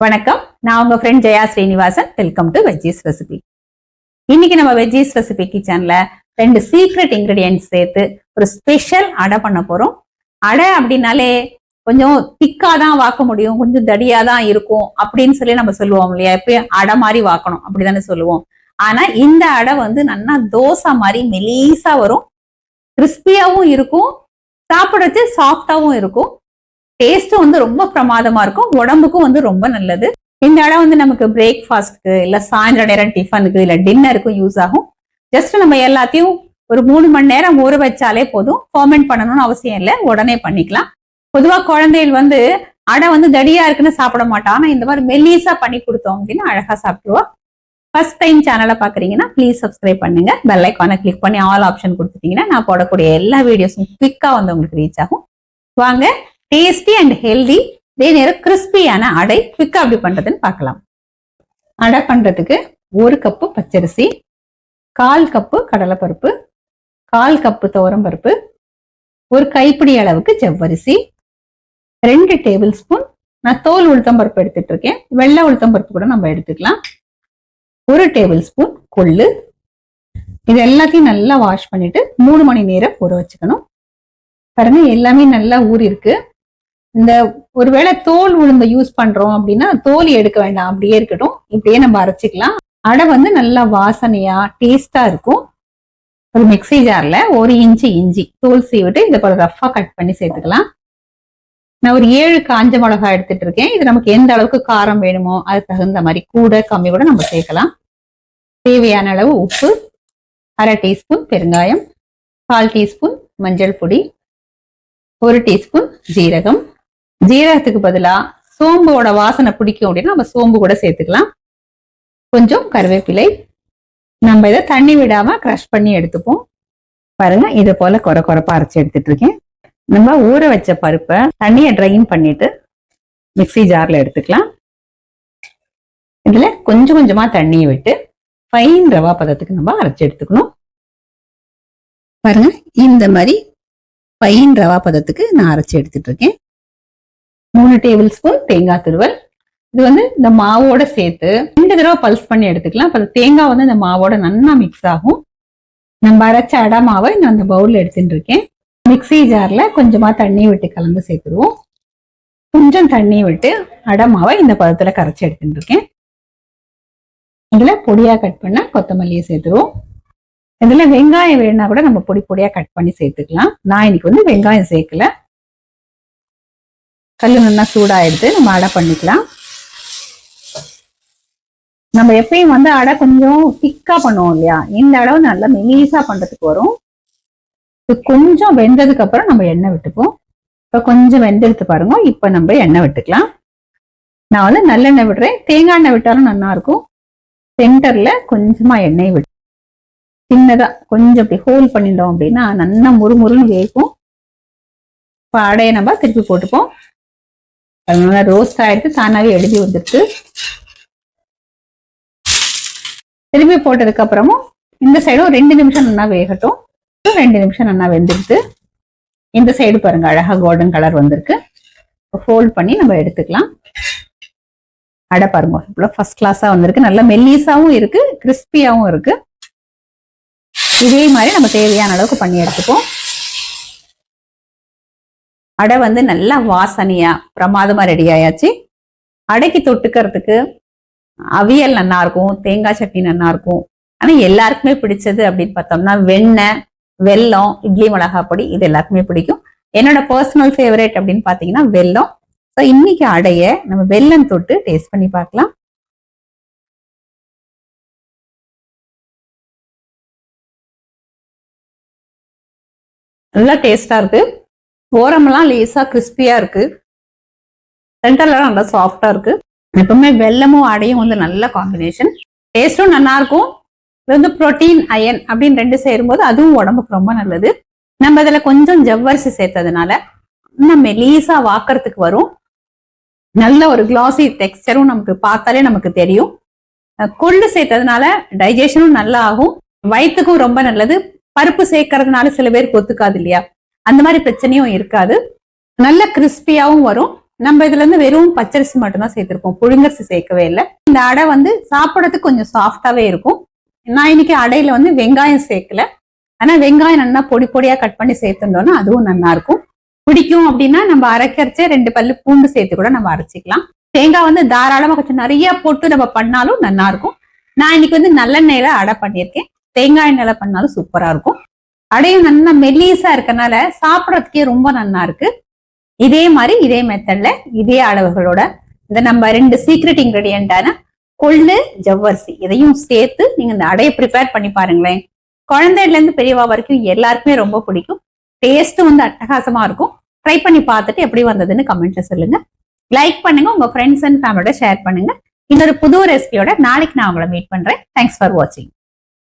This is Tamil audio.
வணக்கம், நான் உங்க friend Jaya Srinivasan. Welcome to veggies recipe. இன்னைக்கு நம்ம வெஜ்ஜீஸ் ரெசிபி கிச்சன்ல 2 சீக்ரெட் இன்கிரிடியன்ஸ் சேர்த்து ஒரு ஸ்பெஷல் அடை பண்ண போறோம். அடை அப்படின்னாலே கொஞ்சம் திக்கா தான் வாக்க முடியும், கொஞ்சம் தடியா தான் இருக்கும் அப்படின்னு சொல்லி நம்ம சொல்லுவோம் இல்லையா? எப்பயும் அடை மாதிரி வாக்கணும் அப்படிதானே சொல்லுவோம். ஆனா இந்த அடை நல்லா தோசை மாதிரி மெலீஸா வரும், கிறிஸ்பியாவும் இருக்கும், சாப்பிடச்சு சாஃப்டாவும் இருக்கும். டேஸ்டும் ரொம்ப பிரமாதமா இருக்கும், உடம்புக்கும் ரொம்ப நல்லது. இந்த அடை நமக்கு பிரேக்ஃபாஸ்ட்க்கு இல்ல சாயந்தர நேரம் டிஃபனுக்கு இல்ல டின்னருக்கும் யூஸ் ஆகும். ஜஸ்ட் நம்ம எல்லாத்தையும் ஒரு 3 மணி நேரம் ஊற வச்சாலே போதும். ஃபர்மெண்ட் பண்ணணும்னு அவசியம் இல்லை, உடனே பண்ணிக்கலாம். பொதுவா குழந்தைகள் அடை தடியா இருக்குன்னு சாப்பிட மாட்டா. ஆனா இந்த மாதிரி மெல்லிசா பண்ணி கொடுத்தோம் அப்படின்னா அழகா சாப்பிடுவா. ஃபர்ஸ்ட் டைம் சேனலை பாக்குறீங்கன்னா ப்ளீஸ் சப்ஸ்கிரைப் பண்ணுங்க, பெல் ஐக்கானை கிளிக் பண்ணி ஆல் ஆப்ஷன் கொடுத்துட்டீங்கன்னா நான் போடக்கூடிய எல்லா வீடியோஸும் குவிக்கா உங்களுக்கு ரீச் ஆகும். வாங்க, டேஸ்டி அண்ட் ஹெல்தி அதே நேரம் கிறிஸ்பியான அடை குவிக்கா எப்படி பண்றதுன்னு பார்க்கலாம். அடை பண்றதுக்கு 1 கப்பு பச்சரிசி, 1/4 கப்பு கடலைப்பருப்பு, 1/4 கப்பு துவரம்பருப்பு, 1 கைப்பிடி அளவுக்கு ஜவ்வரிசி, 2 டேபிள் ஸ்பூன் நான் தோல் உளுத்தம்பருப்பு எடுத்துட்டு இருக்கேன், வெள்ளை உளுத்தம்பருப்பு கூட நம்ம எடுத்துக்கலாம், 1 டேபிள் ஸ்பூன் கொள்ளு. இது எல்லாத்தையும் நல்லா வாஷ் பண்ணிட்டு 3 மணி நேரம் ஊற வச்சுக்கணும். பாருங்க, எல்லாமே நல்லா ஊறி இருக்கு. இந்த ஒருவேளை தோல் உளுந்த யூஸ் பண்றோம் அப்படின்னா தோல் எடுக்க வேண்டாம், அப்படியே இருக்கட்டும். இப்படியே நம்ம அரைச்சிக்கலாம். அடை நல்லா வாசனையா டேஸ்டா இருக்கும். ஒரு மிக்ஸி ஜார்ல 1 இன்ச்சு இஞ்சி தோல் சீவிட்டு இதை போல ரஃபா கட் பண்ணி சேர்த்துக்கலாம். நான் ஒரு 7 காஞ்ச மிளகாய் எடுத்துட்டு இருக்கேன். இது நமக்கு எந்த அளவுக்கு காரம் வேணுமோ அது தகுந்த மாதிரி கூட கம்மி கூட நம்ம சேர்க்கலாம். தேவையான அளவு உப்பு, 1/2 டீஸ்பூன் பெருங்காயம், 1/4 டீஸ்பூன் மஞ்சள் பொடி, 1 டீஸ்பூன் ஜீரகம். ஜீரகத்துக்கு பதிலா சோம்போட வாசனை பிடிக்கும் அப்படின்னா நம்ம சோம்பு கூட சேர்த்துக்கலாம். கொஞ்சம் கருவேப்பிலை. நம்ம இதை தண்ணி விடாம கிரஷ் பண்ணி எடுத்துப்போம். பாருங்க, இதை போல கொரப்பா அரைச்சி எடுத்துட்டு இருக்கேன். நம்ம ஊற வச்ச பருப்பை தண்ணியை ட்ரைன் பண்ணிட்டு மிக்ஸி ஜார்ல எடுத்துக்கலாம். இதுல கொஞ்சம் கொஞ்சமா தண்ணியை விட்டு ஃபைன் ரவா பதத்துக்கு நம்ம அரைச்சி எடுத்துக்கணும். பாருங்க, இந்த மாதிரி ஃபைன் ரவா பதத்துக்கு நான் அரைச்சி எடுத்துட்டு இருக்கேன். 3 டேபிள் ஸ்பூன் தேங்காய் துருவல். இது இந்த மாவோட சேர்த்து 2 தடவை பல்ஸ் பண்ணி எடுத்துக்கலாம். அப்ப தேங்காய் இந்த மாவோட நல்லா மிக்ஸ் ஆகும். நம்ம அரைச்ச அடை மாவை நான் அந்த பவுல்ல எடுத்துட்டு இருக்கேன். மிக்ஸி ஜார்ல கொஞ்சமா தண்ணி விட்டு கலந்து சேர்த்துருவோம். கொஞ்சம் தண்ணி விட்டு அடை மாவை இந்த பதத்துல கரைச்சி எடுத்துட்டு இருக்கேன். இதுல பொடியா கட் பண்ண கொத்தமல்லியை சேர்த்துருவோம். இதுல வெங்காயம் வேணும்னா கூட நம்ம பொடி பொடியா கட் பண்ணி சேர்த்துக்கலாம். நான் இன்னைக்கு வெங்காயம் சேர்க்கல. கல்லு நல்லா சூடாயிடுது, நம்ம அடை பண்ணிக்கலாம். நம்ம எப்பயும் அடை கொஞ்சம் திக்கா பண்ணுவோம் இல்லையா? இந்த அடை நல்லா மெலீஸா பண்றதுக்கு வரும். இது கொஞ்சம் வெந்ததுக்கு அப்புறம் நம்ம எண்ணெய் விட்டுப்போம். இப்ப கொஞ்சம் வெந்தெடுத்து பாருங்க. இப்ப நம்ம எண்ணெய் விட்டுக்கலாம். நான் நல்லெண்ணெய் விடுறேன். தேங்காய் எண்ணெய் விட்டாலும் நல்லா இருக்கும். சென்டர்ல கொஞ்சமா எண்ணெய் விட்டு சின்னதா கொஞ்சம் இப்படி ஹோல் பண்ணிட்டோம் அப்படின்னா நல்லா முறுமுறுன்னு வேகும். இப்போ அடையை நம்ம திருப்பி போட்டுப்போம். நல்லா ரோஸ்ட் ஆயிடுத்து, தானாவே எழுதி வந்துருக்கு. திருப்பி போட்டதுக்கு அப்புறமும் இந்த சைடும் 2 நிமிஷம் நல்லா வேகட்டும். 2 நிமிஷம் நல்லா வெந்துடுது. இந்த சைடு பாருங்க, அழகா கோல்டன் கலர் வந்திருக்கு. ஃபோல்ட் பண்ணி நம்ம எடுத்துக்கலாம். அடை பாருங்க, இவ்வளவு ஃபர்ஸ்ட் கிளாஸா வந்திருக்கு. நல்லா மெல்லிசாவும் இருக்கு, கிறிஸ்பியாவும் இருக்கு. இதே மாதிரி நம்ம தேவையான அளவுக்கு பண்ணி எடுத்துப்போம். அடை நல்லா வாசனையா பிரமாதமா ரெடி ஆயாச்சு. அடைக்கு தொட்டுக்கிறதுக்கு அவியல் நல்லா இருக்கும், தேங்காய் சட்னி நல்லா இருக்கும். ஆனா எல்லாருக்குமே பிடிச்சது அப்படின்னு பார்த்தோம்னா வெண்ணெய், வெல்லம், இட்லி மிளகா பொடி, இது எல்லாருக்குமே பிடிக்கும். என்னோட பர்சனல் ஃபேவரேட் அப்படின்னு பாத்தீங்கன்னா வெல்லம். ஸோ இன்னைக்கு அடைய நம்ம வெல்லம் தொட்டு டேஸ்ட் பண்ணி பார்க்கலாம். நல்லா டேஸ்டா இருக்கு. ஓரமெல்லாம் லேசா கிறிஸ்பியா இருக்கு, சென்டர்ல நல்லா சாஃப்டா இருக்கு. எப்பவுமே வெல்லமும் அடையும் நல்ல காம்பினேஷன். டேஸ்டும் நல்லா இருக்கும். இது புரோட்டீன், அயன் அப்படின்னு 2 சேரும்போது அதுவும் உடம்புக்கு ரொம்ப நல்லது. நம்ம இதுல கொஞ்சம் ஜவ்வரிசி சேர்த்ததுனால இன்னும் மெலீஸா வாக்கறதுக்கு வரும். நல்ல ஒரு கிளாசி டெக்ஸ்டரும் நமக்கு பார்த்தாலே நமக்கு தெரியும். கொள்ளு சேர்த்ததுனால டைஜஷனும் நல்லா ஆகும், வயிற்றுக்கும் ரொம்ப நல்லது. பருப்பு சேர்க்கறதுனால சில பேருக்கு ஒத்துக்காது இல்லையா? அந்த மாதிரி பிரச்சனையும் இருக்காது. நல்ல கிறிஸ்பியாவும் வரும். நம்ம இதுல இருந்து வெறும் பச்சரிசி மட்டும்தான் சேர்த்திருக்கோம், புழுங்கரிசி சேர்க்கவே இல்லை. இந்த அடை வந்து சாப்பிடறதுக்கு கொஞ்சம் சாஃப்டாவே இருக்கும். நான் இன்னைக்கு அடையில வந்து வெங்காயம் சேர்க்கல. ஆனா வெங்காயம் நல்லா பொடி பொடியா கட் பண்ணி சேர்த்துட்டோம்னா அதுவும் நல்லா இருக்கும். பிடிக்கும் அப்படின்னா நம்ம அரைக்கரைச்சே 2 பல்லு பூண்டு சேர்த்து கூட நம்ம அரைச்சிக்கலாம். தேங்காய் வந்து தாராளமா கொஞ்சம் நிறைய போட்டு நம்ம பண்ணாலும் நல்லா இருக்கும். நான் இன்னைக்கு வந்து நல்லெண்ணெயில அடை பண்ணியிருக்கேன். தேங்காய் எண்ணெயில பண்ணாலும் சூப்பரா இருக்கும். அடையும் நல்லா மெல்லீஸா இருக்கனால சாப்பிடறதுக்கே ரொம்ப நல்லா இருக்கு. இதே மாதிரி இதே மெத்தட்ல இதே அளவுகளோட இந்த நம்ம 2 சீக்ரெட் இன்கிரீடியன்டான கொள்ளு ஜவ்வரிசி இதையும் சேர்த்து நீங்க இந்த அடையை ப்ரிப்பேர் பண்ணி பாருங்களேன். குழந்தைல இருந்து பெரியவா வரைக்கும் எல்லாருக்குமே ரொம்ப பிடிக்கும். டேஸ்ட் வந்து அட்டகாசமா இருக்கும். ட்ரை பண்ணி பார்த்துட்டு எப்படி வந்ததுன்னு கமெண்ட்ல சொல்லுங்க. லைக் பண்ணுங்க, உங்க ஃப்ரெண்ட்ஸ் அண்ட் ஃபேமிலியோட ஷேர் பண்ணுங்க. இன்னொரு புது ரெசிபியோட நாளைக்கு நான் உங்களை மீட் பண்றேன். தேங்க்ஸ் ஃபார் வாட்சிங்.